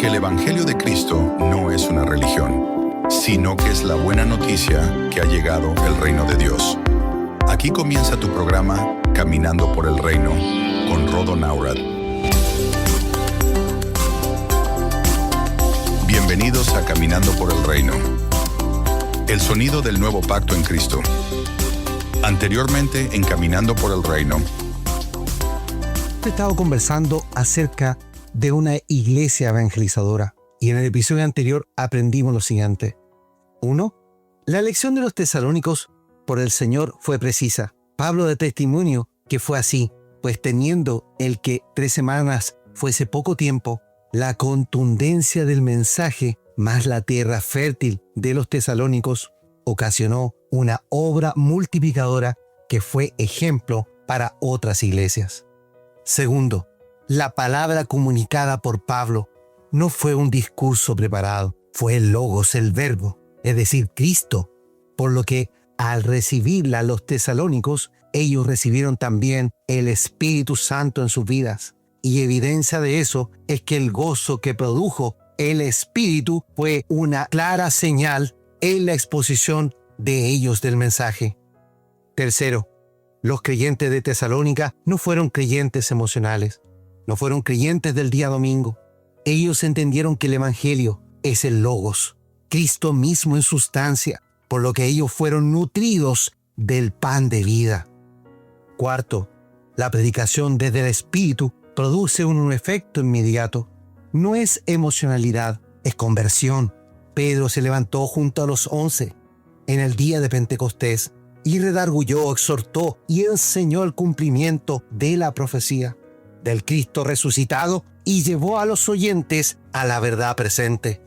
que el Evangelio de Cristo no es una religión, sino que es la buena noticia que ha llegado el reino de Dios. Aquí comienza tu programa Caminando por el Reino con Rodo Naurad. Bienvenidos a Caminando por el Reino, el sonido del nuevo pacto en Cristo. Anteriormente en Caminando por el Reino. He estado conversando acerca de una iglesia evangelizadora y en el episodio anterior aprendimos lo siguiente. 1. La elección de los tesalónicos por el Señor fue precisa. Pablo da testimonio que fue así, pues teniendo el que 3 semanas fuese poco tiempo, la contundencia del mensaje más la tierra fértil de los tesalónicos ocasionó una obra multiplicadora que fue ejemplo para otras iglesias. 2. La palabra comunicada por Pablo no fue un discurso preparado, fue el Logos, el Verbo, es decir, Cristo, por lo que al recibirla los tesalónicos, ellos recibieron también el Espíritu Santo en sus vidas. Y evidencia de eso es que el gozo que produjo el Espíritu fue una clara señal en la exposición de ellos del mensaje. 3. Los creyentes de Tesalónica no fueron creyentes emocionales, no fueron creyentes del día domingo. Ellos entendieron que el Evangelio es el Logos, Cristo mismo en sustancia, por lo que ellos fueron nutridos del pan de vida. 4. La predicación desde el Espíritu produce un efecto inmediato. No es emocionalidad, es conversión. Pedro se levantó junto a los 11 en el día de Pentecostés y redarguyó, exhortó y enseñó el cumplimiento de la profecía del Cristo resucitado y llevó a los oyentes a la verdad presente.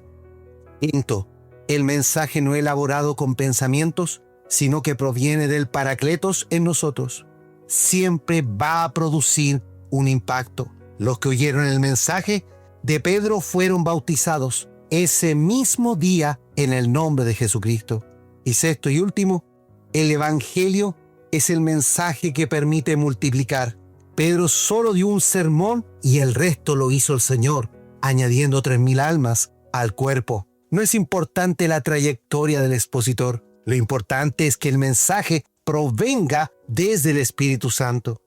5. El mensaje no elaborado con pensamientos, sino que proviene del Paracletos en nosotros, siempre va a producir un impacto. Los que oyeron el mensaje de Pedro fueron bautizados ese mismo día en el nombre de Jesucristo. Y 6 y último, el Evangelio es el mensaje que permite multiplicar. Pedro solo dio un sermón y el resto lo hizo el Señor, añadiendo 3,000 almas al cuerpo. No es importante la trayectoria del expositor. Lo importante es que el mensaje provenga desde el Espíritu Santo.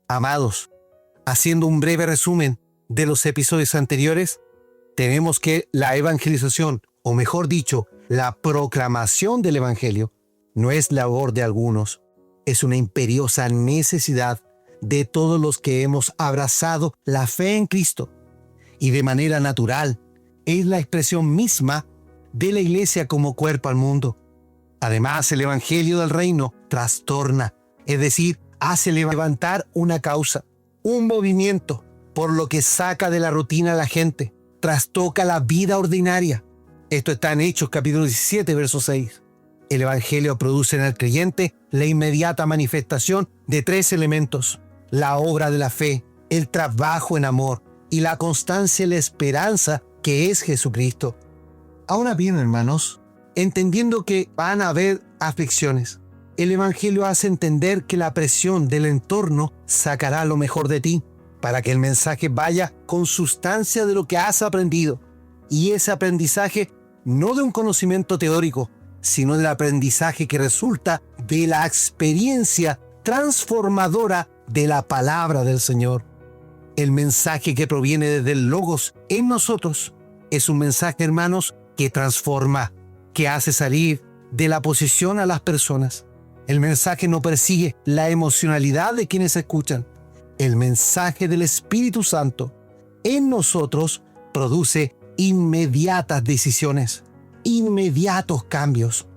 Amados, haciendo un breve resumen de los episodios anteriores, tenemos que la evangelización, o mejor dicho, la proclamación del Evangelio, no es labor de algunos, es una imperiosa necesidad de todos los que hemos abrazado la fe en Cristo. Y de manera natural, es la expresión misma de la iglesia como cuerpo al mundo. Además, el Evangelio del Reino trastorna, es decir, hace levantar una causa, un movimiento, por lo que saca de la rutina a la gente, trastoca la vida ordinaria. Esto está en Hechos capítulo 17, verso 6. El Evangelio produce en el creyente la inmediata manifestación de 3 elementos: la obra de la fe, el trabajo en amor y la constancia en la esperanza que es Jesucristo. Ahora bien, hermanos, entendiendo que van a haber aflicciones, el Evangelio hace entender que la presión del entorno sacará lo mejor de ti para que el mensaje vaya con sustancia de lo que has aprendido. Y ese aprendizaje no de un conocimiento teórico, sino del aprendizaje que resulta de la experiencia transformadora de la palabra del Señor. El mensaje que proviene desde el Logos en nosotros es un mensaje, hermanos, que transforma, que hace salir de la posición a las personas. El mensaje no persigue la emocionalidad de quienes escuchan. El mensaje del Espíritu Santo en nosotros produce inmediatas decisiones, inmediatos cambios.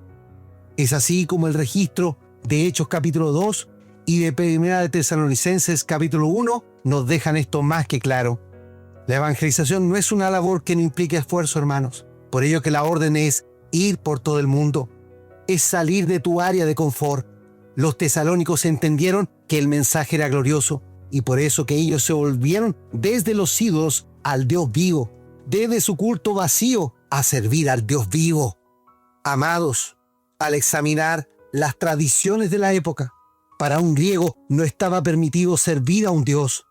Es así como el registro de Hechos capítulo 2 y de Primera de Tesalonicenses capítulo 1 nos dejan esto más que claro. La evangelización no es una labor que no implique esfuerzo, hermanos. Por ello que la orden es ir por todo el mundo. Es salir de tu área de confort. Los tesalónicos entendieron que el mensaje era glorioso y por eso que ellos se volvieron desde los ídolos al Dios vivo, desde su culto vacío a servir al Dios vivo. Amados, al examinar las tradiciones de la época, para un griego no estaba permitido servir a un dios.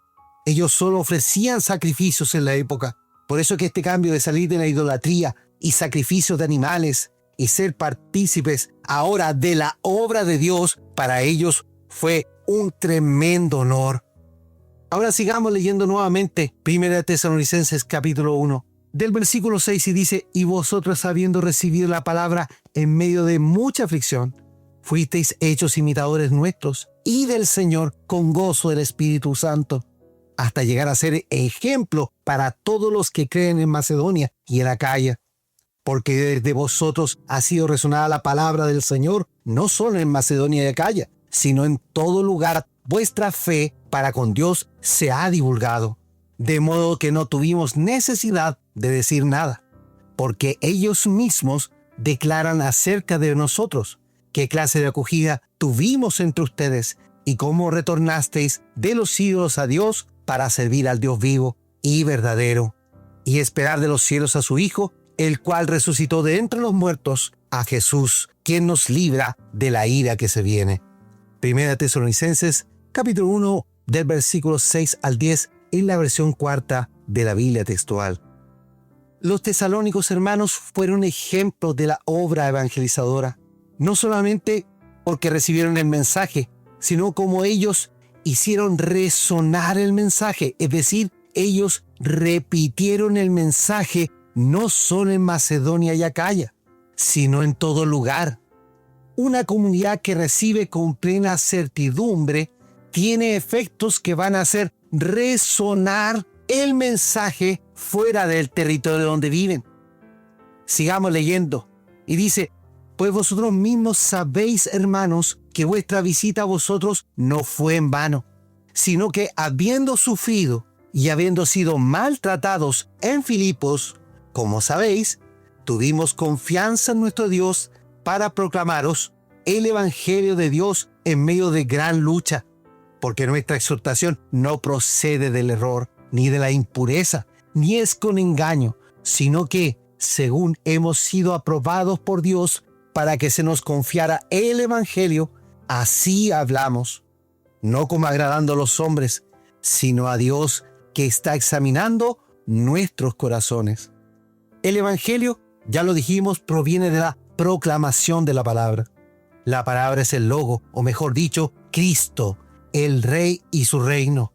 Ellos solo ofrecían sacrificios en la época, Por eso que este cambio de salir de la idolatría y sacrificios de animales y ser partícipes ahora de la obra de Dios, para ellos fue un tremendo honor. Ahora sigamos leyendo nuevamente 1 Tesalonicenses capítulo 1, del versículo 6, y dice: y vosotros, habiendo recibido la palabra en medio de mucha aflicción, fuisteis hechos imitadores nuestros y del Señor con gozo del Espíritu Santo, hasta llegar a ser ejemplo para todos los que creen en Macedonia y en Acaya. Porque desde vosotros ha sido resonada la palabra del Señor, no solo en Macedonia y Acaya, sino en todo lugar. Vuestra fe para con Dios se ha divulgado, de modo que no tuvimos necesidad de decir nada, porque ellos mismos declaran acerca de nosotros qué clase de acogida tuvimos entre ustedes y cómo retornasteis de los ídolos a Dios para servir al Dios vivo y verdadero, y esperar de los cielos a su Hijo, el cual resucitó de entre los muertos, a Jesús, quien nos libra de la ira que se viene. 1 Tesalonicenses capítulo 1, del versículo 6 al 10, en la versión cuarta de la Biblia textual. Los tesalónicos, hermanos, fueron ejemplos de la obra evangelizadora, no solamente porque recibieron el mensaje, sino como ellos hicieron resonar el mensaje, es decir, ellos repitieron el mensaje no solo en Macedonia y Acaya, sino en todo lugar. Una comunidad que recibe con plena certidumbre tiene efectos que van a hacer resonar el mensaje fuera del territorio donde viven. Sigamos leyendo. Y dice: pues vosotros mismos sabéis, hermanos, que vuestra visita a vosotros no fue en vano, sino que habiendo sufrido y habiendo sido maltratados en Filipos, como sabéis, tuvimos confianza en nuestro Dios para proclamaros el Evangelio de Dios en medio de gran lucha, porque nuestra exhortación no procede del error, ni de la impureza, ni es con engaño, sino que, según hemos sido aprobados por Dios para que se nos confiara el Evangelio, así hablamos, no como agradando a los hombres, sino a Dios que está examinando nuestros corazones. El Evangelio, ya lo dijimos, proviene de la proclamación de la palabra. La palabra es el logo, o mejor dicho, Cristo, el Rey y su reino.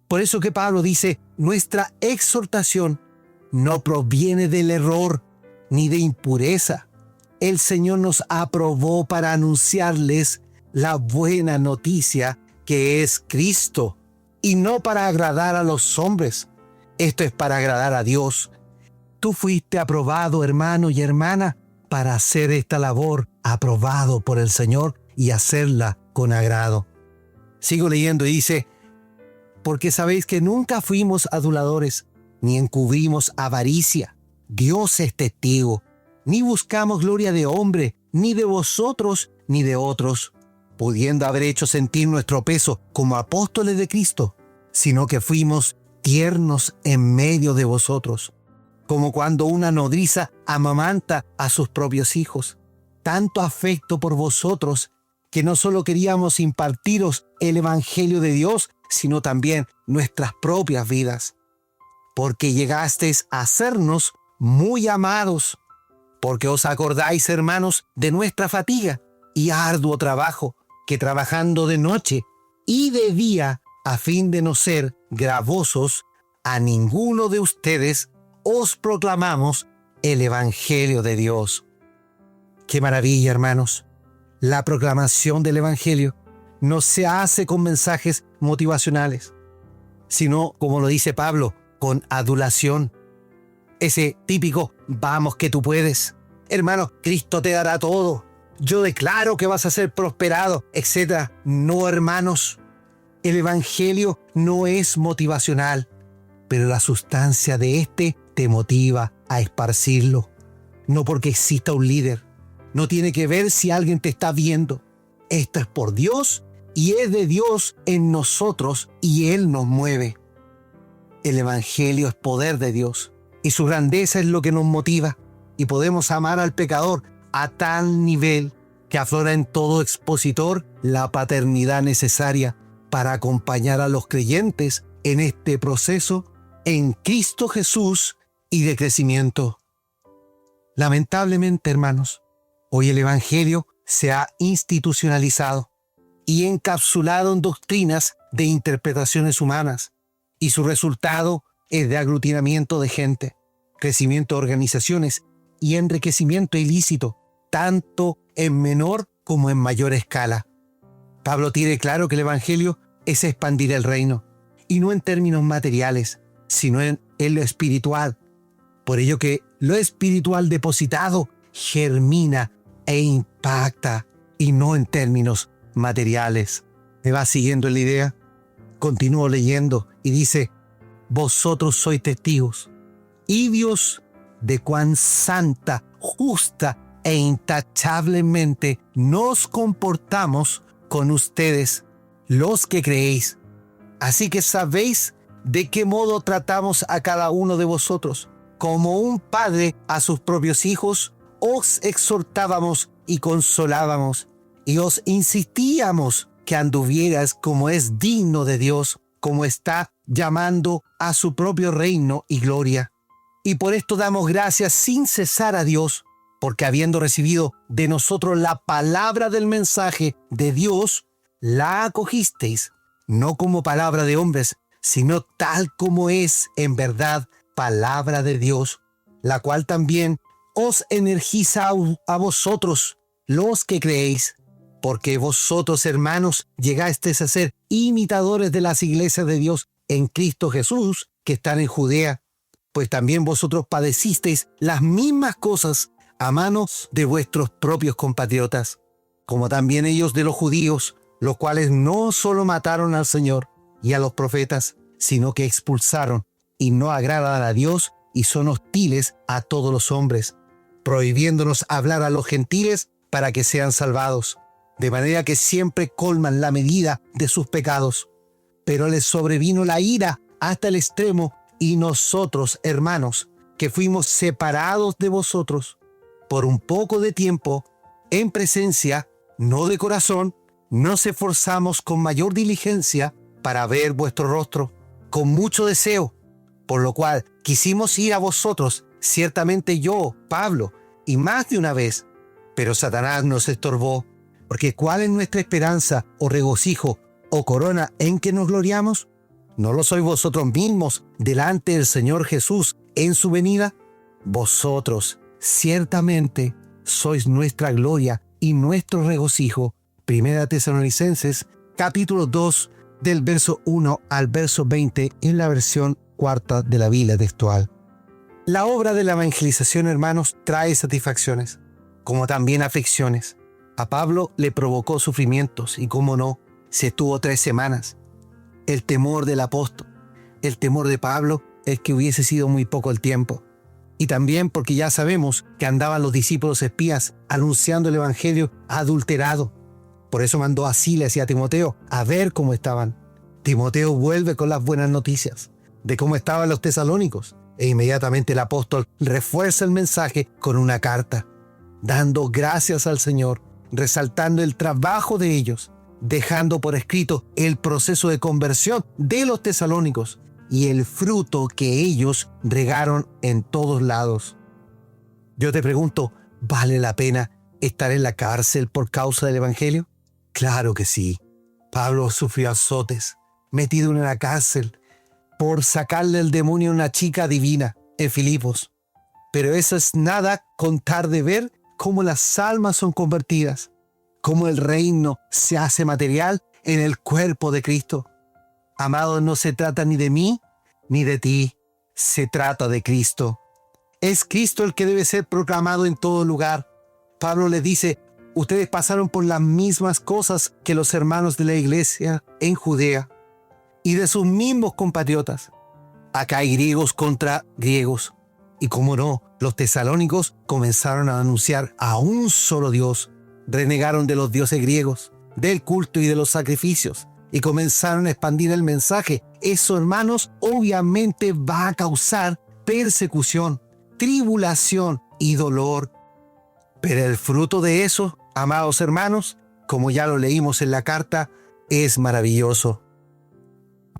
Por eso que Pablo dice: nuestra exhortación no proviene del error ni de impureza. El Señor nos aprobó para anunciarles la buena noticia que es Cristo, y no para agradar a los hombres. Esto es para agradar a Dios. Tú fuiste aprobado, hermano y hermana, para hacer esta labor, aprobado por el Señor, y hacerla con agrado. Sigo leyendo y dice: porque sabéis que nunca fuimos aduladores, ni encubrimos avaricia. Dios es testigo. Ni buscamos gloria de hombre, ni de vosotros, ni de otros, pudiendo haber hecho sentir nuestro peso como apóstoles de Cristo, sino que fuimos tiernos en medio de vosotros, como cuando una nodriza amamanta a sus propios hijos. Tanto afecto por vosotros, que no solo queríamos impartiros el Evangelio de Dios, sino también nuestras propias vidas, porque llegasteis a sernos muy amados, porque os acordáis, hermanos, de nuestra fatiga y arduo trabajo, que trabajando de noche y de día, a fin de no ser gravosos a ninguno de ustedes, os proclamamos el Evangelio de Dios. ¡Qué maravilla, hermanos! La proclamación del Evangelio no se hace con mensajes motivacionales, sino, como lo dice Pablo, con adulación. Ese típico: vamos que tú puedes. Hermano, Cristo te dará todo. Yo declaro que vas a ser prosperado, etc. No, hermanos. El Evangelio no es motivacional, pero la sustancia de este te motiva a esparcirlo. No porque exista un líder. No tiene que ver si alguien te está viendo. Esto es por Dios y es de Dios en nosotros, y Él nos mueve. El Evangelio es poder de Dios y su grandeza es lo que nos motiva, y podemos amar al pecador a tal nivel que aflora en todo expositor la paternidad necesaria para acompañar a los creyentes en este proceso en Cristo Jesús, y de crecimiento. Lamentablemente, hermanos, hoy el Evangelio se ha institucionalizado y encapsulado en doctrinas de interpretaciones humanas, y su resultado es de aglutinamiento de gente, crecimiento de organizaciones y enriquecimiento ilícito, tanto en menor como en mayor escala. Pablo tiene claro que el Evangelio es expandir el reino, y no en términos materiales, sino en lo espiritual. Por ello que lo espiritual depositado germina e impacta, y no en términos materiales. ¿Me va siguiendo en la idea? Continúo leyendo y dice: vosotros sois testigos, y Dios, de cuán santa, justa e intachablemente nos comportamos con ustedes, los que creéis. Así que sabéis de qué modo tratamos a cada uno de vosotros. Como un padre a sus propios hijos, os exhortábamos y consolábamos, y os insistíamos que anduvieras como es digno de Dios, como está llamando a su propio reino y gloria. Y por esto damos gracias sin cesar a Dios, porque habiendo recibido de nosotros la palabra del mensaje de Dios, la acogisteis, no como palabra de hombres, sino tal como es en verdad palabra de Dios, la cual también os energiza a vosotros, los que creéis, porque vosotros, hermanos, llegasteis a ser imitadores de las iglesias de Dios en Cristo Jesús, que están en Judea, pues también vosotros padecisteis las mismas cosas a manos de vuestros propios compatriotas, como también ellos de los judíos, los cuales no solo mataron al Señor y a los profetas, sino que expulsaron y no agradan a Dios y son hostiles a todos los hombres, prohibiéndonos hablar a los gentiles para que sean salvados, de manera que siempre colman la medida de sus pecados. Pero les sobrevino la ira hasta el extremo, y nosotros, hermanos, que fuimos separados de vosotros por un poco de tiempo, en presencia, no de corazón, nos esforzamos con mayor diligencia para ver vuestro rostro, con mucho deseo, por lo cual quisimos ir a vosotros, ciertamente yo, Pablo, y más de una vez, pero Satanás nos estorbó, porque ¿cuál es nuestra esperanza o regocijo o corona en que nos gloriamos? ¿No lo sois vosotros mismos delante del Señor Jesús en su venida? Vosotros ciertamente sois nuestra gloria y nuestro regocijo. Primera Tesalonicenses, capítulo 2, del verso 1 al verso 20, en la versión cuarta de la Biblia textual. La obra de la evangelización, hermanos, trae satisfacciones, como también aflicciones. A Pablo le provocó sufrimientos y, cómo no, se estuvo 3 semanas. El temor del apóstol, el temor de Pablo es que hubiese sido muy poco el tiempo. Y también porque ya sabemos que andaban los discípulos espías anunciando el evangelio adulterado. Por eso mandó a Silas y a Timoteo a ver cómo estaban. Timoteo vuelve con las buenas noticias de cómo estaban los tesalónicos, e inmediatamente el apóstol refuerza el mensaje con una carta, dando gracias al Señor, resaltando el trabajo de ellos, dejando por escrito el proceso de conversión de los tesalónicos y el fruto que ellos regaron en todos lados. Yo te pregunto, ¿vale la pena estar en la cárcel por causa del evangelio? Claro que sí. Pablo sufrió azotes, metido en la cárcel, por sacarle el demonio a una chica divina en Filipos. Pero eso es nada contar de ver cómo las almas son convertidas, cómo el reino se hace material en el cuerpo de Cristo. Amados, no se trata ni de mí ni de ti, se trata de Cristo. Es Cristo el que debe ser proclamado en todo lugar. Pablo le dice, ustedes pasaron por las mismas cosas que los hermanos de la iglesia en Judea y de sus mismos compatriotas. Acá hay griegos contra griegos. Y cómo no, los tesalónicos comenzaron a anunciar a un solo Dios. Renegaron de los dioses griegos, del culto y de los sacrificios, y comenzaron a expandir el mensaje. Eso, hermanos, obviamente va a causar persecución, tribulación y dolor. Pero el fruto de eso, amados hermanos, como ya lo leímos en la carta, es maravilloso.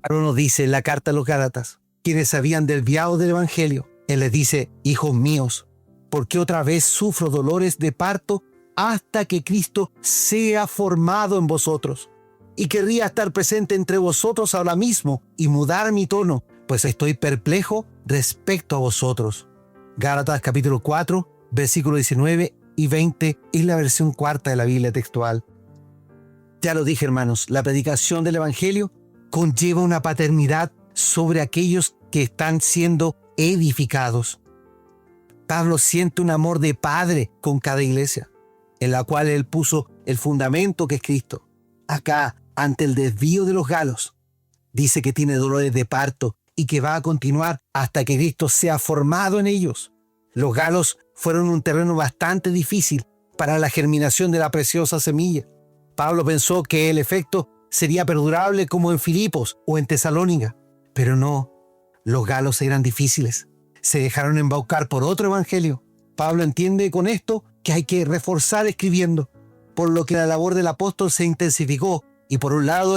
Pablo nos dice en la carta a los Gálatas, quienes habían desviado del evangelio, Él les dice: hijos míos, ¿por qué otra vez sufro dolores de parto hasta que Cristo sea formado en vosotros? Y querría estar presente entre vosotros ahora mismo y mudar mi tono, pues estoy perplejo respecto a vosotros. Gálatas capítulo 4, versículos 19 y 20 es la versión cuarta de la Biblia textual. Ya lo dije, hermanos, la predicación del Evangelio conlleva una paternidad sobre aquellos que están siendo edificados. Pablo siente un amor de padre con cada iglesia, en la cual él puso el fundamento que es Cristo. Acá, ante el desvío de los galos, dice que tiene dolores de parto y que va a continuar hasta que Cristo sea formado en ellos. Los galos fueron un terreno bastante difícil para la germinación de la preciosa semilla. Pablo pensó que el efecto sería perdurable como en Filipos o en Tesalónica, pero no, los galos eran difíciles. Se dejaron embaucar por otro evangelio. Pablo entiende con esto que hay que reforzar escribiendo, por lo que la labor del apóstol se intensificó y por un lado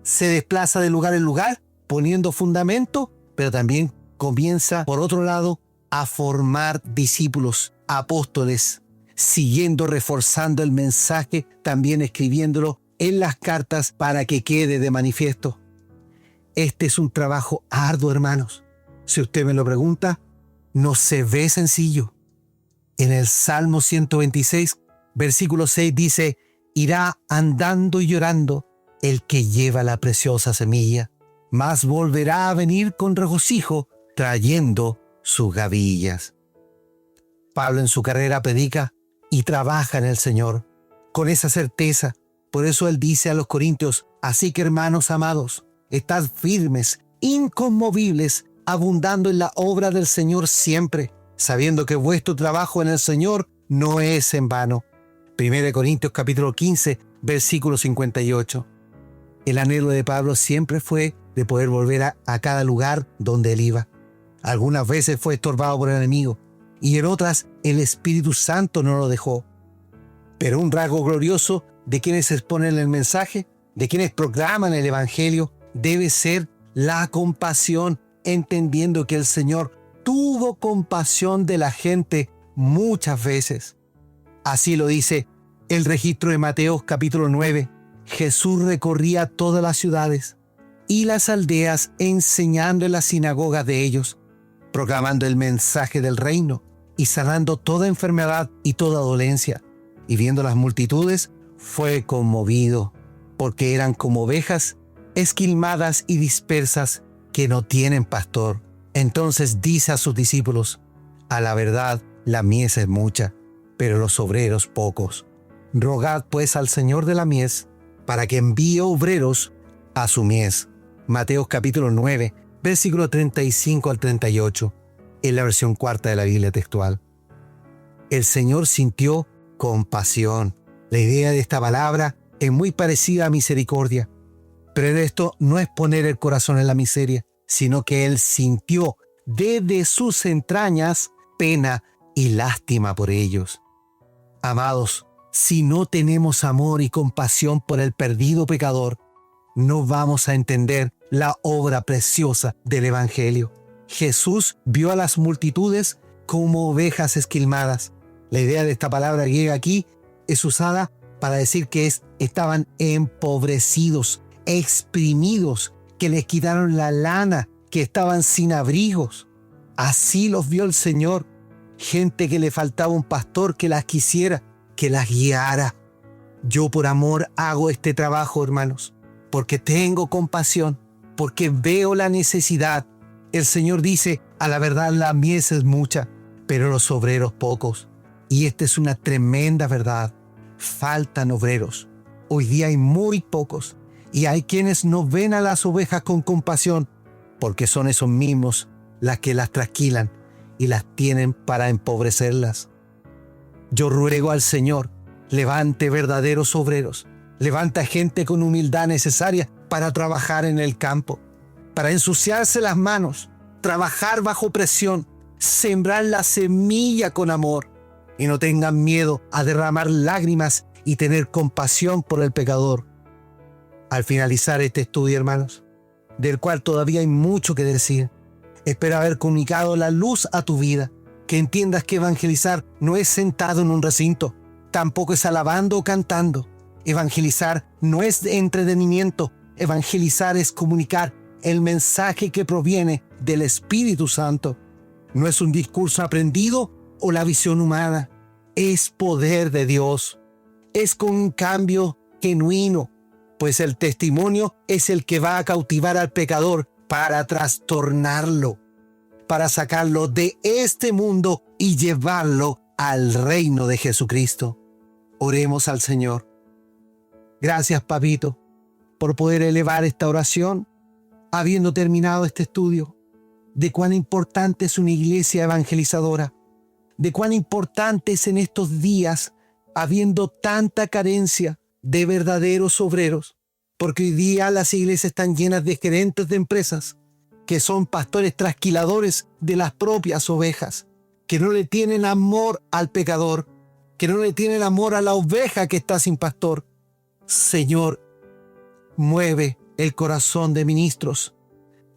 se desplaza de lugar en lugar poniendo fundamento, pero también comienza por otro lado a formar discípulos, apóstoles, siguiendo reforzando el mensaje, también escribiéndolo en las cartas para que quede de manifiesto. Este es un trabajo arduo, hermanos. Si usted me lo pregunta, no se ve sencillo. En el Salmo 126, versículo 6 dice: irá andando y llorando el que lleva la preciosa semilla, mas volverá a venir con regocijo trayendo sus gavillas. Pablo en su carrera predica y trabaja en el Señor con esa certeza. Por eso él dice a los corintios: así que, hermanos amados, estad firmes, inconmovibles, abundando en la obra del Señor siempre, sabiendo que vuestro trabajo en el Señor no es en vano. 1 Corintios capítulo 15, versículo 58. El anhelo de Pablo siempre fue de poder volver a cada lugar donde él iba. Algunas veces fue estorbado por el enemigo y en otras el Espíritu Santo no lo dejó. Pero un rasgo glorioso de quienes exponen el mensaje, de quienes proclaman el Evangelio, debe ser la compasión, entendiendo que el Señor tuvo compasión de la gente muchas veces. Así lo dice el registro de Mateo capítulo 9. Jesús recorría todas las ciudades y las aldeas enseñando en las sinagogas de ellos, proclamando el mensaje del reino y sanando toda enfermedad y toda dolencia. Y viendo las multitudes, fue conmovido, porque eran como ovejas esquilmadas y dispersas que no tienen pastor. Entonces dice a sus discípulos: a la verdad, la mies es mucha, pero los obreros pocos. Rogad pues al Señor de la mies para que envíe obreros a su mies. Mateo capítulo 9, versículo 35 al 38, en la versión cuarta de la Biblia textual. El Señor sintió compasión. La idea de esta palabra es muy parecida a misericordia, pero esto no es poner el corazón en la miseria, sino que Él sintió desde sus entrañas pena y lástima por ellos. Amados, si no tenemos amor y compasión por el perdido pecador, no vamos a entender la obra preciosa del Evangelio. Jesús vio a las multitudes como ovejas esquilmadas. La idea de esta palabra griega aquí es usada para decir que estaban empobrecidos, exprimidos, que les quitaron la lana, que estaban sin abrigos. Así los vio el Señor. Gente que le faltaba un pastor que las quisiera, que las guiara. Yo por amor hago este trabajo, hermanos, porque tengo compasión, porque veo la necesidad. El Señor dice: a la verdad la mies es mucha, pero los obreros pocos. Y esta es una tremenda verdad. Faltan obreros. Hoy día hay muy pocos. Y hay quienes no ven a las ovejas con compasión, porque son esos mismos las que las trasquilan y las tienen para empobrecerlas. Yo ruego al Señor: levante verdaderos obreros, levanta gente con humildad necesaria para trabajar en el campo, para ensuciarse las manos, trabajar bajo presión, sembrar la semilla con amor, y no tengan miedo a derramar lágrimas y tener compasión por el pecador. Al finalizar este estudio, hermanos, del cual todavía hay mucho que decir, Espero haber comunicado la luz a tu vida, que entiendas que evangelizar no es sentado en un recinto, tampoco es alabando o cantando. Evangelizar no es de entretenimiento, evangelizar es comunicar el mensaje que proviene del Espíritu Santo. No es un discurso aprendido o la visión humana, es poder de Dios. Es con un cambio genuino, pues el testimonio es el que va a cautivar al pecador para trastornarlo, para sacarlo de este mundo y llevarlo al reino de Jesucristo. Oremos al Señor. Gracias, Papito, por poder elevar esta oración, habiendo terminado este estudio, de cuán importante es una iglesia evangelizadora, de cuán importante es en estos días, habiendo tanta carencia de verdaderos obreros, porque hoy día las iglesias están llenas de gerentes de empresas que son pastores trasquiladores de las propias ovejas, que no le tienen amor al pecador, que no le tienen amor a la oveja que está sin pastor. Señor, mueve el corazón de ministros,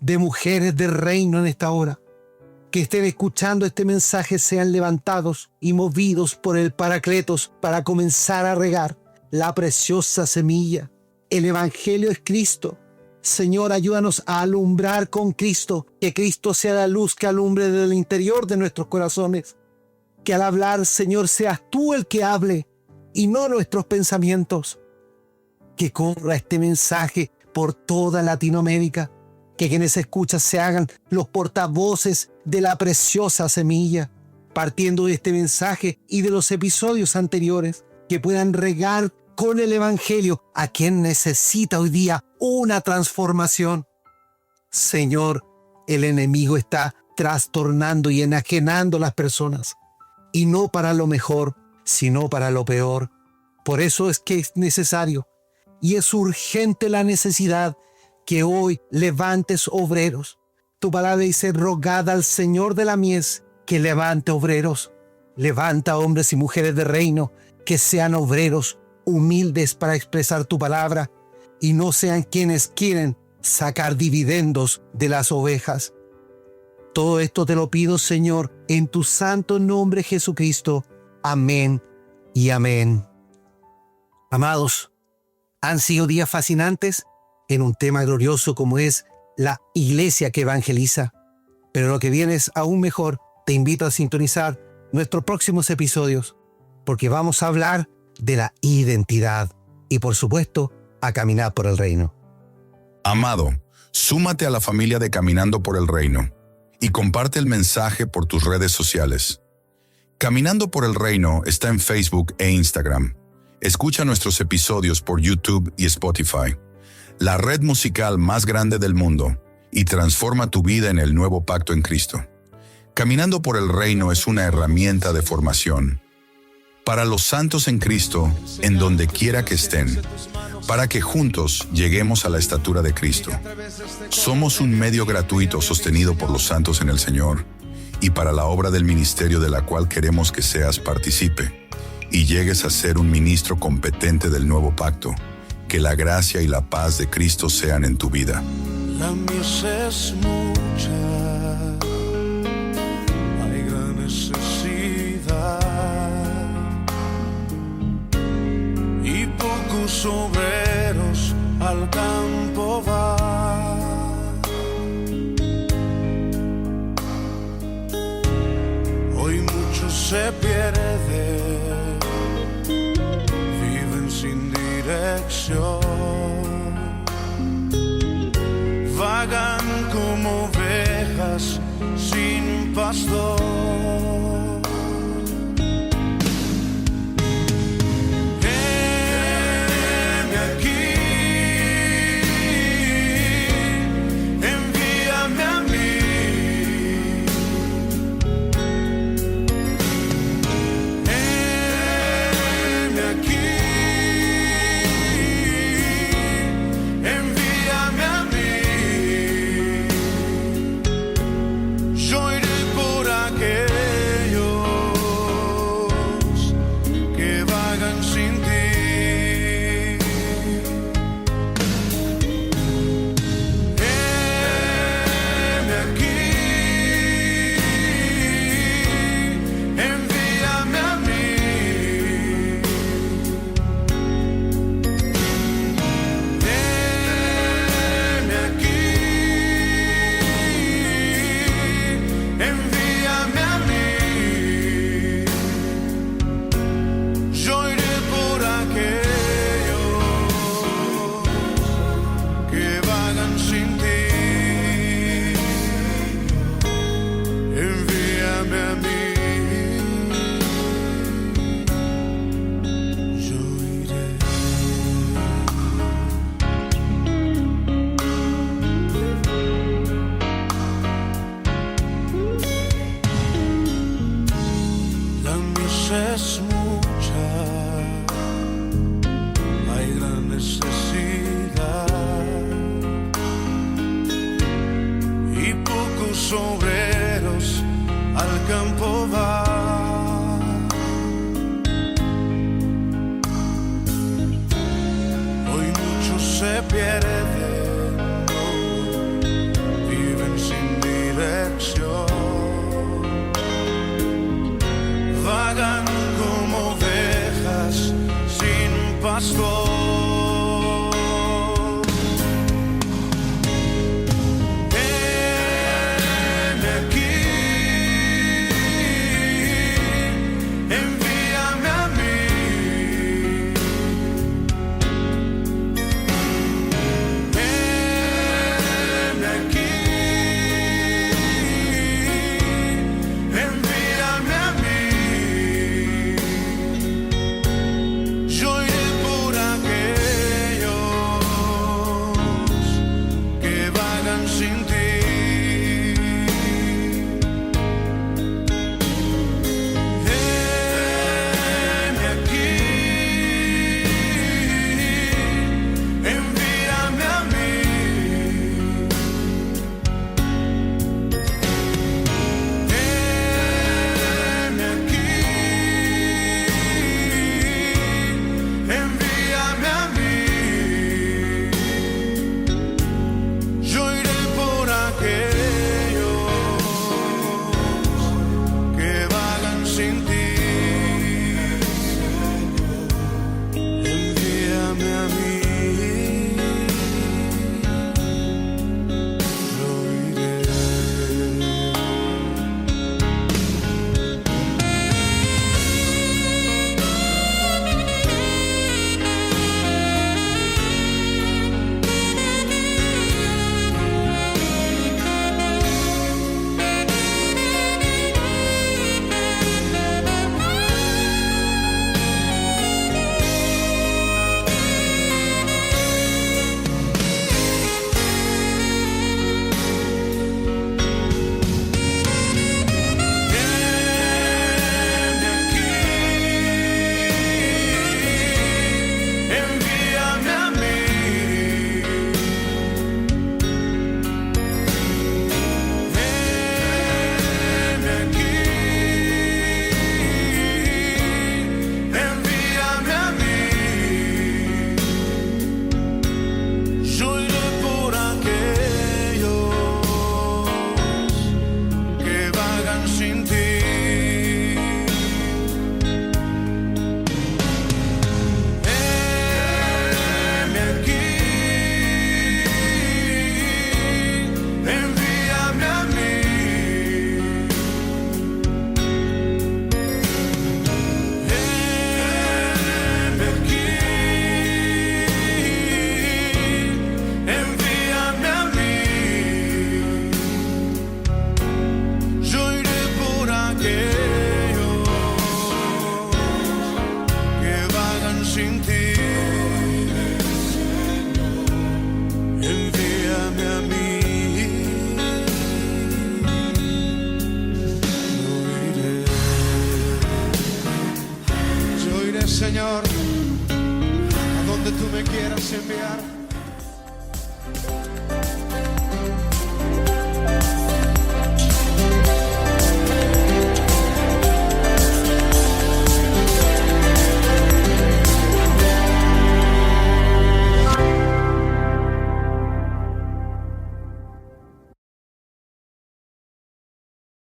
de mujeres del reino en esta hora, que estén escuchando este mensaje, sean levantados y movidos por el Paracletos para comenzar a regar la preciosa semilla. El Evangelio es Cristo. Señor, ayúdanos a alumbrar con Cristo, que Cristo sea la luz que alumbre desde el interior de nuestros corazones. Que al hablar, Señor, seas tú el que hable y no nuestros pensamientos. Que corra este mensaje por toda Latinoamérica, que quienes escuchan se hagan los portavoces de la preciosa semilla, partiendo de este mensaje y de los episodios anteriores, que puedan regar con el Evangelio a quien necesita hoy día una transformación. Señor, el enemigo está trastornando y enajenando a las personas, y no para lo mejor, sino para lo peor. Por eso es que es necesario y es urgente la necesidad que hoy levantes obreros. Tu palabra dice: rogad al Señor de la mies que levante obreros. Levanta hombres y mujeres de reino que sean obreros humildes para expresar tu palabra y no sean quienes quieren sacar dividendos de las ovejas. Todo esto te lo pido, Señor, en tu santo nombre, Jesucristo. Amén y amén. Amados, han sido días fascinantes en un tema glorioso como es la iglesia que evangeliza. Pero lo que viene es aún mejor. Te invito a sintonizar nuestros próximos episodios, porque vamos a hablar de la identidad y, por supuesto, a caminar por el reino. Amado, súmate a la familia de Caminando por el Reino y comparte el mensaje por tus redes sociales. Caminando por el Reino está en Facebook e Instagram. Escucha nuestros episodios por YouTube y Spotify, la red musical más grande del mundo, y transforma tu vida en el nuevo pacto en Cristo. Caminando por el Reino es una herramienta de formación para los santos en Cristo, en donde quiera que estén, para que juntos lleguemos a la estatura de Cristo. Somos un medio gratuito sostenido por los santos en el Señor y para la obra del ministerio de la cual queremos que seas partícipe y llegues a ser un ministro competente del nuevo pacto. Que la gracia y la paz de Cristo sean en tu vida. La mies es mucha, hay gran necesidad y pocos obreros al campo van. Hoy muchos se pierden, viven sin dirección, vagan como ovejas sin pastor. Heme aquí, envíame a mí. Heme aquí, envíame a mí. Yo iré por aquellos obreros al campo van.